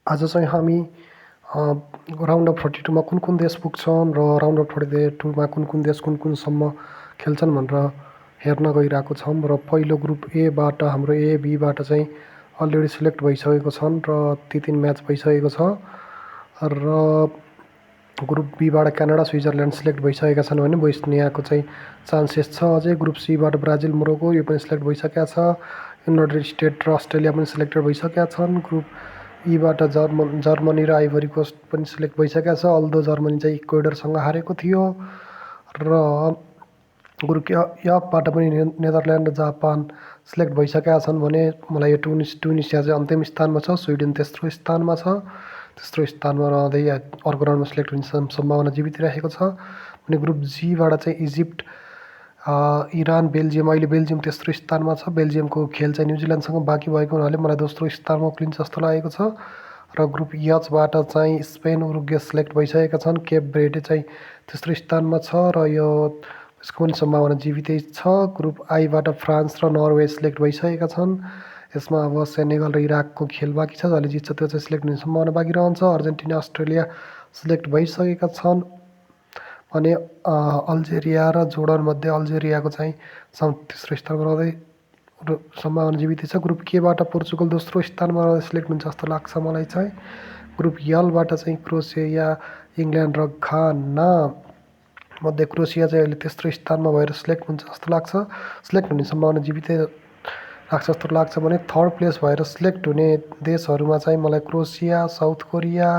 आज चाहिँ हामी राउन्ड अफ 42 मा कुन देश पुग्छन् र राउन्ड अफ 42 मा कुन देश कुनसम्म खेल्छन् भनेर हेर्न गइरहेको छौँ। र पहिलो ग्रुप एबाट हाम्रो ए बीबाट चाहिँ अलरेडी सिलेक्ट भइसकेको छन् र ती 3 म्याच भइसकेको छ। र ग्रुप बीबाट क्यानाडा स्विजरल्यान्ड सिलेक्ट भइसकेका छन् भने बोस्नियाको चाहिँ चान्सेस छ अझै। ग्रुप सीबाट ब्राजिल मोरोक्को यो पनि सिलेक्ट भइसकेका छ। युनाइटेड स्टेट र अस्ट्रेलिया पनि सिलेक्टेड भइसकेका छन्। ग्रुप ईबाट जर्मनी र आइभरी कोस्ट पनि सिलेक्ट भइसकेका छ, अल्दो जर्मनी चाहिँ इक्वेडरसँग हारेको थियो। र ग्रुप एफबाट पनि नेदरल्यान्ड र जापान सिलेक्ट भइसकेका छन् भने मलाई यो ट्युनिसिया चाहिँ अन्तिम स्थानमा छ, स्विडेन तेस्रो स्थानमा छ। तेस्रो स्थानमा रहँदै अर्को राउन्डमा सिलेक्ट हुने सम्भावना जीवित रहेको छ। भने ग्रुप जीबाट चाहिँ इजिप्ट, इरान, बेल्जियम, अहिले बेल्जियम तेस्रो स्थानमा छ। बेल्जियमको खेल चाहिँ न्युजिल्यान्डसँग बाँकी भएको हुनाले मलाई दोस्रो स्थानमा उक्लिन्छ जस्तो लागेको छ। र ग्रुप एचबाट चाहिँ स्पेन, उरुग्वे सिलेक्ट भइसकेका छन्। केप ब्रेडे चाहिँ तेस्रो स्थानमा छ र यसको पनि सम्भावना जीवितै छ। ग्रुप आईबाट फ्रान्स र नर्वे सिलेक्ट भइसकेका छन्। यसमा अब सेनेगल र इराकको खेल बाँकी छ, जसले जित्छ त्यो चाहिँ सिलेक्ट हुने सम्भावना बाँकी रहन्छ। अर्जेन्टिना, अस्ट्रेलिया सिलेक्ट भइसकेका छन् भने अल्जेरिया र जोर्डनमध्ये अल्जेरियाको चाहिँ तेस्रो स्थानमा रहँदै सम्भावना जीवितै छ। ग्रुप केबाट पोर्चुगल दोस्रो स्थानमा रहँदै सिलेक्ट हुन्छ जस्तो लाग्छ मलाई चाहिँ। ग्रुप एलबाट चाहिँ क्रोएसिया, इङ्ल्यान्ड र घाना मध्ये क्रोएसिया चाहिँ अहिले तेस्रो स्थानमा भएर सिलेक्ट हुन्छ जस्तो लाग्छ। सिलेक्ट हुने सम्भावना जीवितै लाग्छ जस्तो लाग्छ भने थर्ड प्लेस भएर सिलेक्ट हुने देशहरूमा चाहिँ मलाई क्रोएसिया, साउथ कोरिया,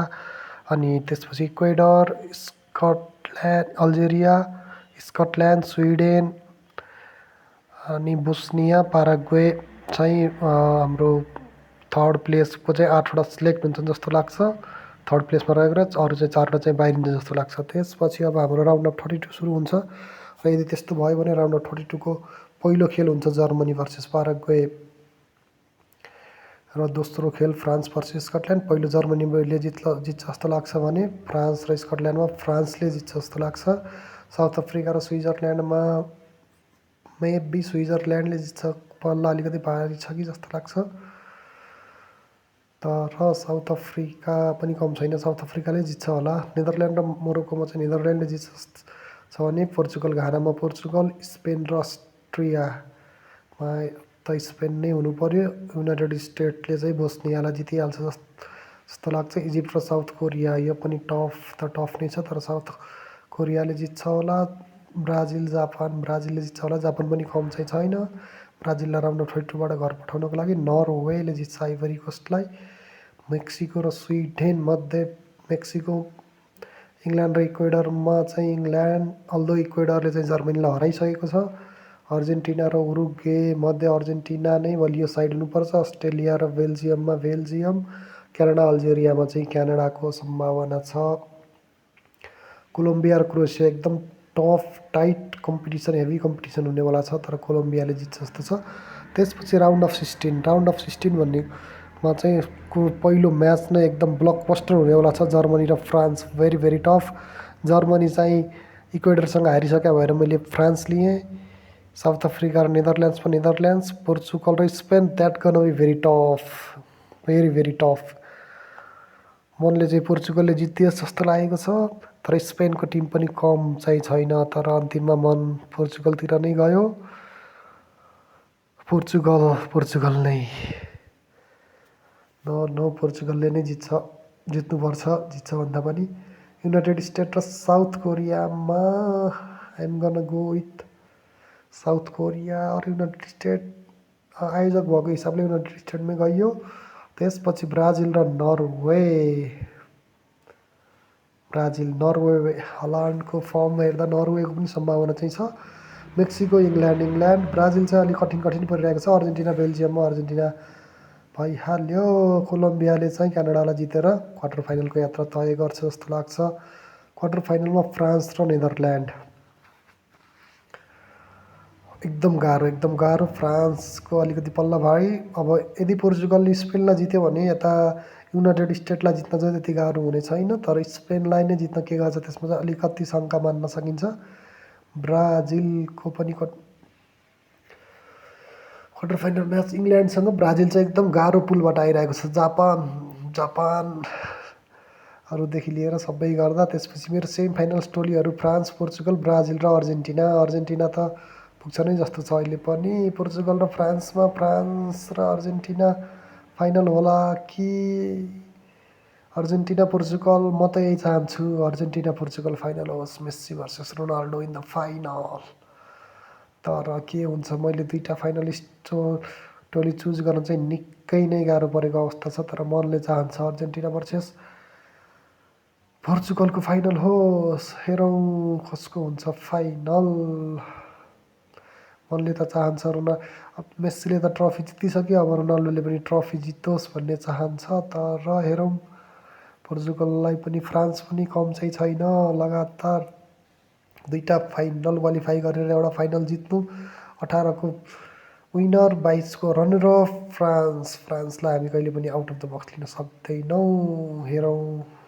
अनि त्यसपछि Ecuador, Scotland, Algeria, Scotland, Sweden, अनि बोस्निया, पाराग्वे चाहिँ हाम्रो थर्ड प्लेसको चाहिँ 8वटा सिलेक्ट हुन्छन् जस्तो लाग्छ। थर्ड प्लेसमा रहेको र अरू चाहिँ 4वटा चाहिँ बाहिरिन्छ जस्तो लाग्छ। त्यसपछि अब हाम्रो राउन्ड अफ 32 सुरु हुन्छ र यदि त्यस्तो भयो भने राउन्ड अफ 32 को पहिलो खेल हुन्छ जर्मनी भर्सेस पाराग्वे र दोस्रो खेल फ्रान्स भर्सेस स्कटल्यान्ड। पहिलो जर्मनीले जित्छ जस्तो लाग्छ भने फ्रान्स र स्कटल्यान्डमा फ्रान्सले जित्छ जस्तो लाग्छ। साउथ अफ्रिका र स्विजरल्यान्डमा मेबी स्विजरल्यान्डले जित्छ, पल्ला अलिकति भारी छ कि जस्तो लाग्छ। तर साउथ अफ्रिका पनि कम छैन, साउथ अफ्रिकाले जित्छ होला। नेदरल्यान्ड र मोरोक्कोमा चाहिँ नेदरल्यान्डले जित्छ छ भने पोर्चुगल, घानामा पोर्चुगल, स्पेन र अस्ट्रियामा त स्पेन नै हुनु पर्यो। युनाइटेड स्टेटले चाहिँ बोस्नियालाई जितिहाल्छ जस्तो लाग्छ। इजिप्ट र साउथ कोरिया यो पनि टफ नै छ, तर साउथ कोरियाले जित्छ होला। ब्राजिल, जापान, ब्राजिलले जित्छ होला। जापान पनि कम चाहिँ छैन। ब्राजिललाई राउन्ड अफ 32बाट घर पठाउनको लागि नर्वेले जित्छ आइभरी कोस्टलाई। मेक्सिको र स्विडेन मध्ये मेक्सिको, इङ्ल्यान्ड र इक्वेडरमा चाहिँ इङ्ल्यान्ड, अल्दो इक्वेडरले चाहिँ जर्मनीलाई हराइसकेको छ। अर्जेन्टिना र उरुग्वे मध्ये अर्जेन्टिना नै बलियो साइड हुनुपर्छ। अस्ट्रेलिया र बेल्जियममा बेल्जियम, क्यानाडा, अल्जेरियामा चाहिँ क्यानाडाको सम्भावना छ। कोलम्बिया र क्रोएसिया एकदम tough tight competition, heavy competition हुनेवाला छ, तर कोलम्बियाले जित्छ जस्तो छ। त्यसपछि राउन्ड अफ 16 भन्नेमा चाहिँ पहिलो म्याच नै एकदम ब्लकबस्टर हुनेवाला छ, जर्मनी र फ्रान्स। Very tough. जर्मनी चाहिँ इक्वेडरसँग हारिसक्यो भएर मैले फ्रान्स लिएँ। साउथ अफ्रिका र नेदरल्यान्ड्समा नेदरल्यान्ड्स, पोर्चुगल र Spain, that gonna be very tough, very tough. मनले चाहिँ पोर्चुगलले जितियोस् जस्तो लागेको छ, तर स्पेनको टिम पनि कम चाहिँ छैन। तर अन्तिममा मन पोर्चुगलतिर नै गयो। पोर्चुगल नै नो पोर्चुगलले नै जित्नुपर्छ, जित्छ भन्दा पनि। युनाइटेड स्टेट र साउथ कोरियामा I'm gonna go with South Korea र युनाइटेड स्टेट। आयोजक भएको हिसाबले युनाइटेड स्टेटमै गइयो। त्यसपछि ब्राजिल र नर्वे। हल्यान्डको फर्म हेर्दा नर्वेको पनि सम्भावना चाहिँ छ। मेक्सिको, इङ्ल्यान्ड, ब्राजिल चाहिँ अलिक कठिन परिरहेको छ। अर्जेन्टिना, बेल्जियममा अर्जेन्टिना भइहाल्यो। कोलम्बियाले चाहिँ क्यानाडालाई जितेर क्वार्टर फाइनलको यात्रा तय गर्छ जस्तो लाग्छ। क्वार्टर फाइनलमा फ्रान्स र नेदरल्यान्ड। एकदम गाह्रो। फ्रान्सको अलिकति पल्ला भारी। अब यदि पोर्चुगलले स्पेनलाई जित्यो भने यता युनाइटेड स्टेटलाई जित्न चाहिँ त्यति गाह्रो हुने छैन, तर स्पेनलाई नै जित्न के गर्छ त्यसमा चाहिँ अलिकति शङ्का मान्न सकिन्छ। ब्राजिलको पनि क्वार्टर फाइनल म्याच इङ्ल्यान्डसँग। ब्राजिल चाहिँ एकदम गाह्रो पुलबाट आइरहेको छ। जापानहरूदेखि लिएर सबै गर्दा त्यसपछि मेरो सेमी फाइनल्स टोलीहरू फ्रान्स, पोर्चुगल, ब्राजिल र अर्जेन्टिना। अर्जेन्टिना त पुग्छ नै जस्तो छ अहिले पनि। पोर्चुगल र फ्रान्समा फ्रान्स र अर्जेन्टिना फाइनल होला कि अर्जेन्टिना पोर्चुगल? म त यही चाहन्छु अर्जेन्टिना पोर्चुगल फाइनल होस्, Messi versus Ronaldo in the final. तर के हुन्छ, मैले दुईवटा फाइनलिस्ट टोली चुज गर्न चाहिँ निकै नै गाह्रो परेको अवस्था छ। तर मनले चाहन्छ अर्जेन्टिना भर्सेस पोर्चुगलको फाइनल होस्। हेरौँ कसको हुन्छ फाइनल। मनले त चाहन्छ मेस्सीले त ट्रफी जितिसक्यो, अब रोनाल्डोले पनि ट्रफी जितोस् भन्ने चाहन्छ। तर हेरौँ, पोर्चुगललाई पनि फ्रान्स पनि कम चाहिँ छैन। लगातार दुईवटा फाइनल क्वालिफाई गरेर एउटा फाइनल जित्नु, 18को विनर 22को रनर अफ फ्रान्सलाई हामी कहिले पनि आउट अफ द बक्स लिन सक्दैनौँ। हेरौँ।